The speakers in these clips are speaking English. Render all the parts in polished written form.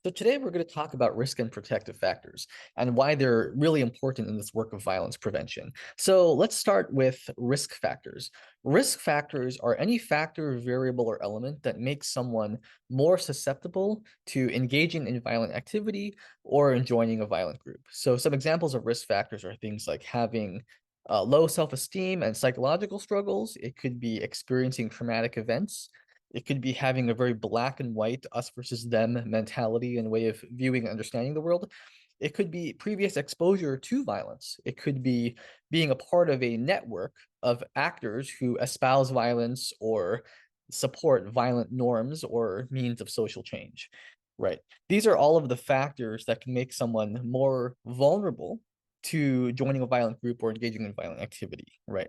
So today we're going to talk about risk and protective factors and why they're really important in this work of violence prevention. So let's start with risk factors. Risk factors are any factor, variable, or element that makes someone more susceptible to engaging in violent activity or in joining a violent group. So some examples of risk factors are things like having low self-esteem and psychological struggles. It could be experiencing traumatic events. It could be having a very black and white, us versus them mentality and way of viewing and understanding the world. It could be previous exposure to violence. It could be being a part of a network of actors who espouse violence or support violent norms or means of social change, right? These are all of the factors that can make someone more vulnerable to joining a violent group or engaging in violent activity, right?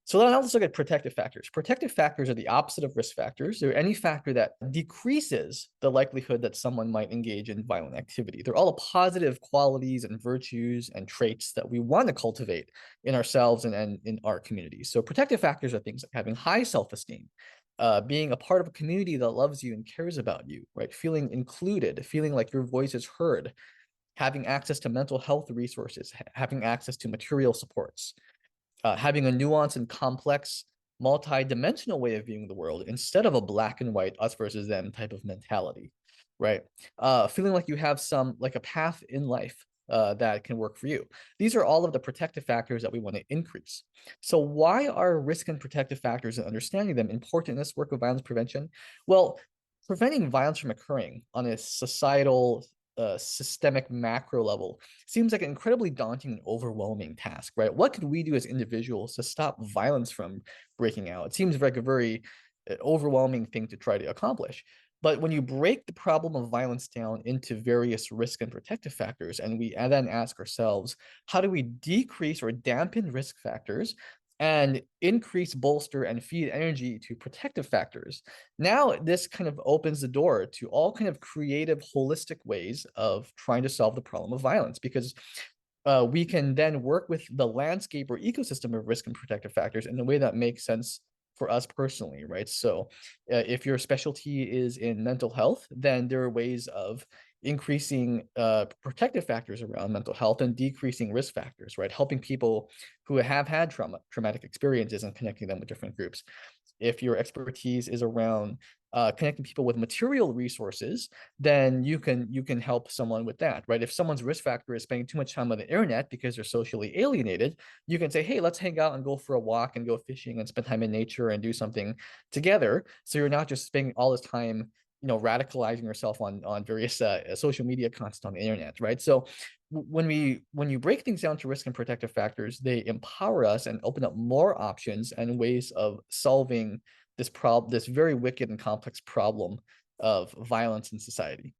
So then let's look at protective factors. Protective factors are the opposite of risk factors. They're any factor that decreases the likelihood that someone might engage in violent activity. They're all positive qualities and virtues and traits that we want to cultivate in ourselves and in our communities. So protective factors are things like having high self-esteem, being a part of a community that loves you and cares about you, right? Feeling included, feeling like your voice is heard, having access to mental health resources, having access to material supports, having a nuanced and complex, multi-dimensional way of viewing the world instead of a black and white us versus them type of mentality, right? Feeling like you have some like a path in life that can work for you. These are all of the protective factors that we want to increase. So why are risk and protective factors and understanding them important in this work of violence prevention? Well, preventing violence from occurring on a societal systemic macro level seems like an incredibly daunting and overwhelming task, right? What could we do as individuals to stop violence from breaking out? It seems like a very overwhelming thing to try to accomplish. But when you break the problem of violence down into various risk and protective factors, and we then ask ourselves, how do we decrease or dampen risk factors and increase, bolster, and feed energy to protective factors? Now, this kind of opens the door to all kind of creative, holistic ways of trying to solve the problem of violence because we can then work with the landscape or ecosystem of risk and protective factors in a way that makes sense for us personally, right? So, if your specialty is in mental health, then there are ways of increasing protective factors around mental health and decreasing risk factors, right? Helping people who have had traumatic experiences and connecting them with different groups. If your expertise is around connecting people with material resources, then you can help someone with that, right? If someone's risk factor is spending too much time on the internet because they're socially alienated, you can say, hey, let's hang out and go for a walk and go fishing and spend time in nature and do something together. So you're not just spending all this time, radicalizing yourself on various social media content on the internet, right? So when you break things down to risk and protective factors, they empower us and open up more options and ways of solving this very wicked and complex problem of violence in society.